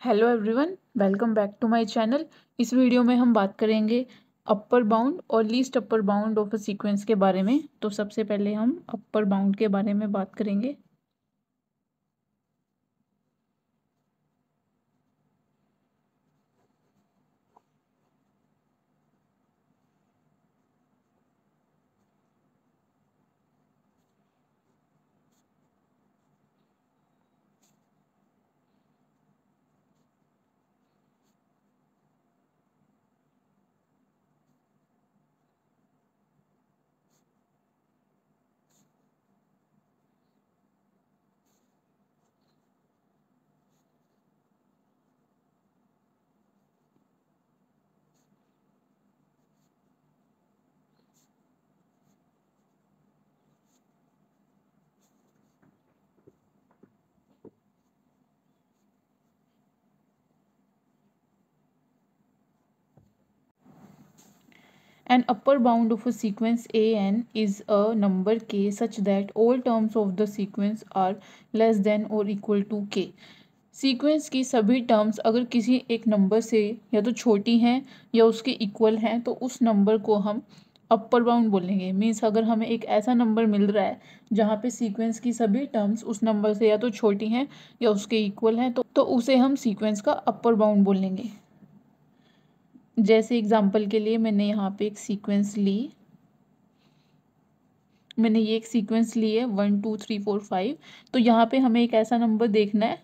Hello everyone, welcome back to my channel. इस video में हम बात करेंगे अपर बाउंड और least upper bound of a sequence के बारे में। तो सबसे पहले हम अपर बाउंड के बारे में बात करेंगे। An upper bound of a sequence an is a number k such that all terms of the sequence are less than or equal to k। Sequence की सभी टर्म्स अगर किसी एक नंबर से या तो छोटी हैं या उसके इक्वल हैं तो उस नंबर को हम अपर बाउंड बोलेंगे। मीन्स अगर हमें एक ऐसा नंबर मिल रहा है जहाँ पे सीक्वेंस की सभी टर्म्स उस नंबर से या तो छोटी हैं या उसके इक्वल हैं तो उसे हम सीक्वेंस का अपर बाउंड बोलेंगे। जैसे एग्जांपल के लिए मैंने यहाँ पे एक सीक्वेंस ली, मैंने ये एक सीक्वेंस ली है 1 2 3 4 5। तो यहाँ पे हमें एक ऐसा नंबर देखना है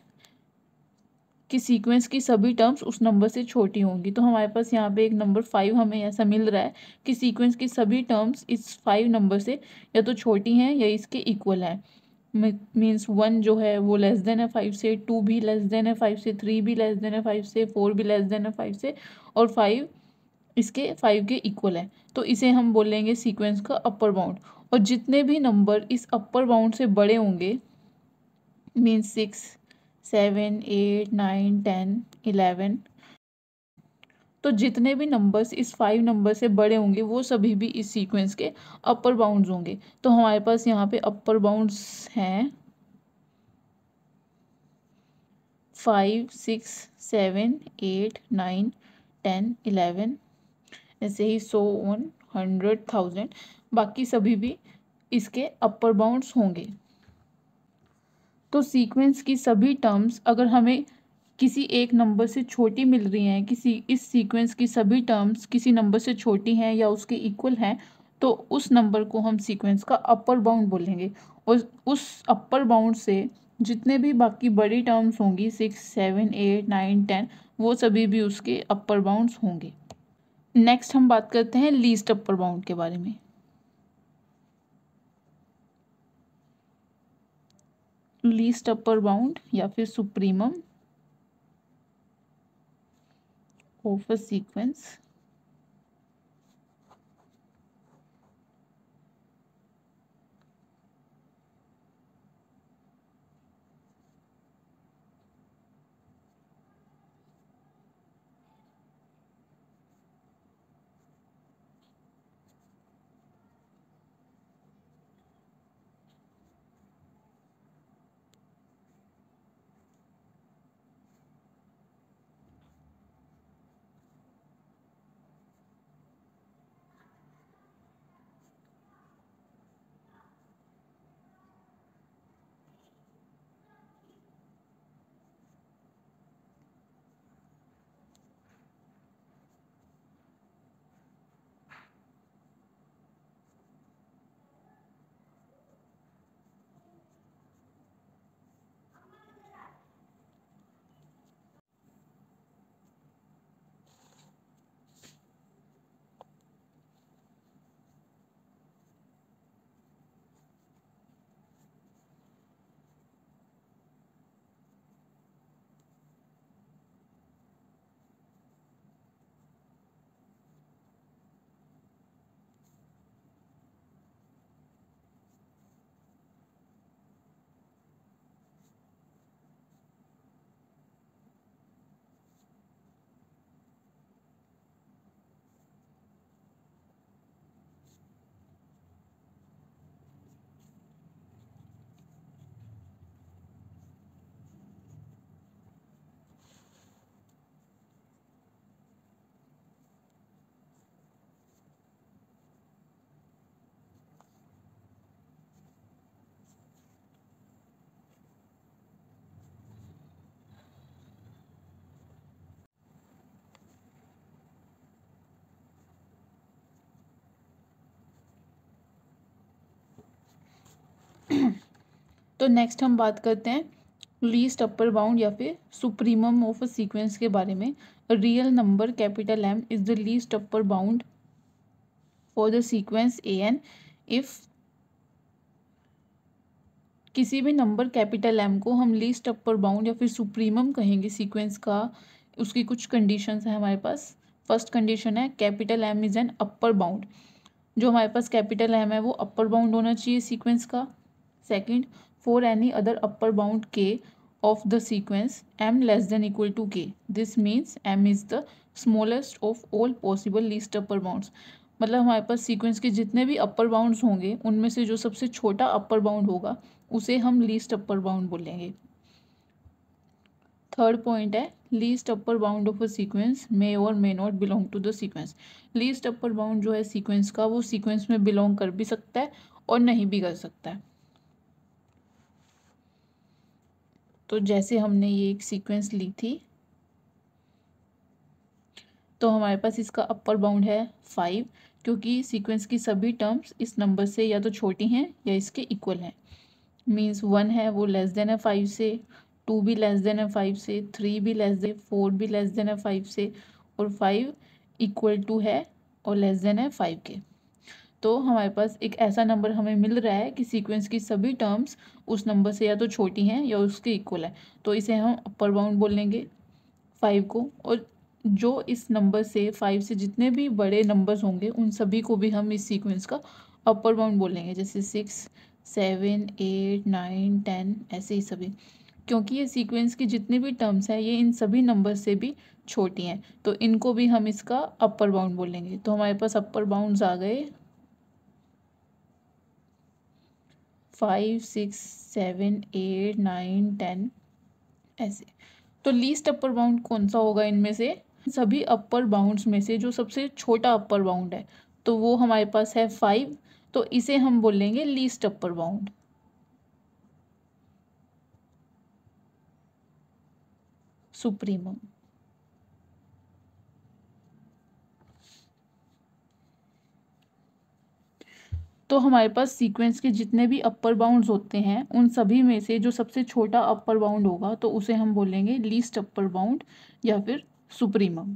कि सीक्वेंस की सभी टर्म्स उस नंबर से छोटी होंगी। तो हमारे पास यहाँ पे एक नंबर 5 हमें ऐसा मिल रहा है कि सीक्वेंस की सभी टर्म्स इस 5 नंबर से या तो छोटी हैं या इसके इक्वल है। मीन्स 1 जो है वो लेस देन है 5 से, 2 भी लेस देन है 5 से, 3 भी लेस देन है 5 से, 4 भी लेस देन है 5 से और 5 इसके 5 के इक्वल है। तो इसे हम बोलेंगे सीक्वेंस का अपर बाउंड। और जितने भी नंबर इस अपर बाउंड से बड़े होंगे, मीन्स 6 7 8 9 10 11, तो जितने भी नंबर्स इस 5 नंबर से बड़े होंगे वो सभी भी इस सीक्वेंस के अपर बाउंड्स होंगे। तो हमारे पास यहाँ पे अपर बाउंड्स हैं 5 6 7 8 9 10 11, ऐसे ही 100 100 1000, बाकी सभी भी इसके अपर बाउंड्स होंगे। तो सीक्वेंस की सभी टर्म्स अगर हमें किसी एक नंबर से छोटी मिल रही हैं, किसी इस सीक्वेंस की सभी टर्म्स किसी नंबर से छोटी हैं या उसके इक्वल हैं, तो उस नंबर को हम सीक्वेंस का अपर बाउंड बोलेंगे। और उस अपर बाउंड से जितने भी बाकी बड़ी टर्म्स होंगी 6 7 8 9 10, वो सभी भी उसके अपर बाउंड्स होंगे। नेक्स्ट हम बात करते हैं लीस्ट अपर बाउंड के बारे में। लीस्ट अपर बाउंड या फिर सुप्रीमम ऑफ अ सीक्वेंस तो नेक्स्ट हम बात करते हैं लीस्ट अपर बाउंड या फिर सुप्रीमम ऑफ अ सीक्वेंस के बारे में। Real number capital M is the least upper bound for the sequence a n if किसी भी नंबर कैपिटल एम को हम लीस्ट अपर बाउंड या फिर सुप्रीमम कहेंगे सीक्वेंस का, उसकी कुछ कंडीशंस है हमारे पास। फर्स्ट कंडीशन है capital M is an upper bound, जो हमारे पास कैपिटल एम है वो अपर बाउंड होना चाहिए सीक्वेंस का। Second, for any other upper bound K of the sequence M less than equal to K, this means M is the smallest of all possible least upper bounds. मतलब हमारे पास sequence के जितने भी अपर bounds होंगे उनमें से जो सबसे छोटा अपर बाउंड होगा उसे हम लीस्ट अपर बाउंड बोलेंगे। थर्ड पॉइंट है least upper bound of a sequence may और may not belong to the sequence. Least upper bound जो है सीक्वेंस का वो सीक्वेंस में बिलोंग कर भी सकता है और नहीं भी कर सकता है। तो जैसे हमने ये एक सीक्वेंस ली थी तो हमारे पास इसका अपर बाउंड है 5, क्योंकि सीक्वेंस की सभी टर्म्स इस नंबर से या तो छोटी हैं या इसके इक्वल हैं। मीन्स 1 है वो लेस देन है 5 से, 2 भी लेस देन है 5 से, 3 भी लेस देन, 4 भी लेस देन है 5 से, और 5 इक्वल टू है और लेस देन है 5 के। तो हमारे पास एक ऐसा नंबर हमें मिल रहा है कि सीक्वेंस की सभी टर्म्स उस नंबर से या तो छोटी हैं या उसके इक्वल है, तो इसे हम अपर बाउंड बोलेंगे 5 को। और जो इस नंबर से 5 से जितने भी बड़े नंबर्स होंगे उन सभी को भी हम इस सीक्वेंस का अपर बाउंड बोलेंगे, जैसे 6, 7, 8, 9, 10 ऐसे ही सभी, क्योंकि ये सीक्वेंस की जितनी भी टर्म्स हैं ये इन सभी नंबर से भी छोटी हैं, तो इनको भी हम इसका अपर बाउंड बोलेंगे। तो हमारे पास अपर बाउंड्स आ गए 5, 6, 7, 8, 9, 10 ऐसे। तो लीस्ट अपर बाउंड कौन सा होगा इनमें से? सभी अपर बाउंड्स में से जो सबसे छोटा अपर बाउंड है तो वो हमारे पास है 5, तो इसे हम बोलेंगे लीस्ट अपर बाउंड, सुप्रीमम। तो हमारे पास सीक्वेंस के जितने भी अपर बाउंड्स होते हैं उन सभी में से जो सबसे छोटा अपर बाउंड होगा तो उसे हम बोलेंगे लीस्ट अपर बाउंड या फिर सुप्रीमम।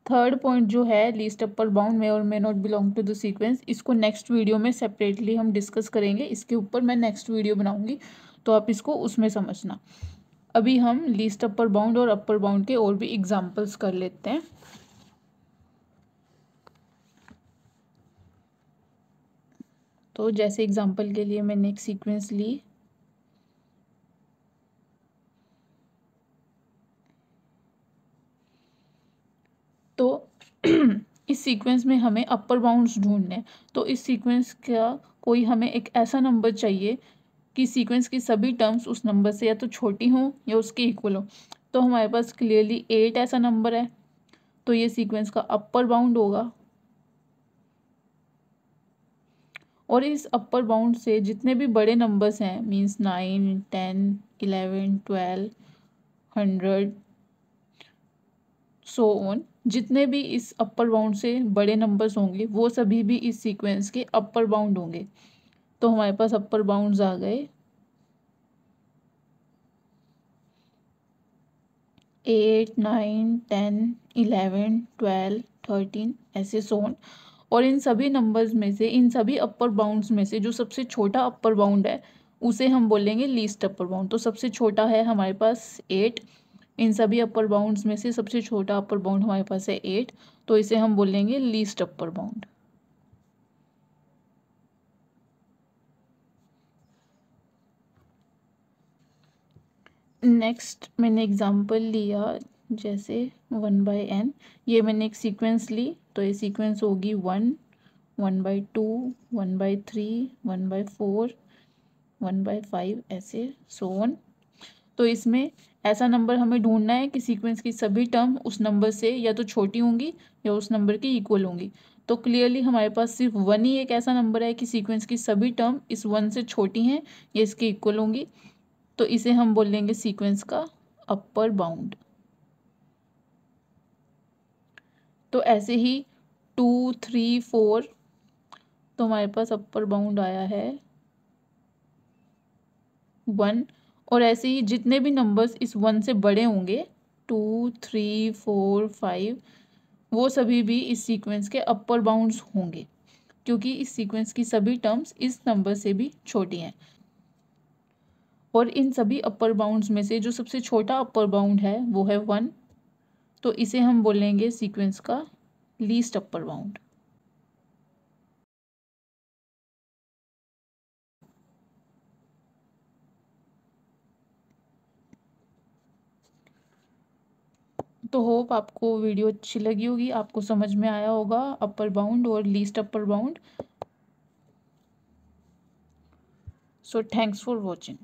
थर्ड पॉइंट जो है लीस्ट अपर बाउंड में और may not belong to the sequence, इसको नेक्स्ट वीडियो में सेपरेटली हम डिस्कस करेंगे, इसके ऊपर मैं नेक्स्ट वीडियो बनाऊंगी तो आप इसको उसमें समझना। अभी हम लीस्ट अपर बाउंड और अपर बाउंड के और भी एग्जांपल्स कर लेते हैं। तो जैसे एग्जांपल के लिए मैंने एक सीक्वेंस ली, तो इस सीक्वेंस में हमें अपर बाउंड्स ढूंढने हैं। तो इस सीक्वेंस का कोई हमें एक ऐसा नंबर चाहिए कि सीक्वेंस की सभी टर्म्स उस नंबर से या तो छोटी हों या उसके इक्वल हो। तो हमारे पास क्लियरली 8 ऐसा नंबर है, तो ये सीक्वेंस का अपर बाउंड होगा। और इस अपर बाउंड से जितने भी बड़े नंबर्स हैं मींस 9, 10, 11, 12, 100 सो ऑन, जितने भी इस अपर बाउंड से बड़े नंबर्स होंगे वो सभी भी इस सीक्वेंस के अपर बाउंड होंगे। तो हमारे पास अपर बाउंड्स आ गए 8, 9, 10, 11, 12, 13 ऐसे सो ऑन। और इन सभी नंबर्स में से, इन सभी अपर बाउंड्स में से जो सबसे छोटा अपर बाउंड है उसे हम बोलेंगे लीस्ट अपर बाउंड। तो सबसे छोटा है हमारे पास 8, इन सभी अपर बाउंड्स में से सबसे छोटा अपर बाउंड हमारे पास है 8, तो इसे हम बोलेंगे लीस्ट अपर बाउंड। नेक्स्ट मैंने एग्जांपल लिया जैसे 1/n, ये मैंने एक सीक्वेंस ली, तो ये सीक्वेंस होगी 1, 1/2, 1/3, 1/4, 1/5 ऐसे सो ऑन। तो इसमें ऐसा नंबर हमें ढूंढना है कि सीक्वेंस की सभी टर्म उस नंबर से या तो छोटी होंगी या उस नंबर की इक्वल होंगी। तो क्लियरली हमारे पास सिर्फ 1 ही एक ऐसा नंबर है कि सीक्वेंस की सभी टर्म इस 1 से छोटी हैं या इसके इक्वल होंगी, तो इसे हम बोलेंगे सीक्वेंस का अपर बाउंड। तो ऐसे ही 2, 3, 4, तो हमारे पास अपर बाउंड आया है 1, और ऐसे ही जितने भी नंबर्स इस 1 से बड़े होंगे 2 3 4 5 वो सभी भी इस सीक्वेंस के अपर बाउंड्स होंगे, क्योंकि इस सीक्वेंस की सभी टर्म्स इस नंबर से भी छोटी हैं। और इन सभी अपर बाउंड्स में से जो सबसे छोटा अपर बाउंड है वो है 1, तो इसे हम बोलेंगे सीक्वेंस का लीस्ट अपर बाउंड। तो होप आपको वीडियो अच्छी लगी होगी, आपको समझ में आया होगा अपर बाउंड और least upper bound. So thanks for watching.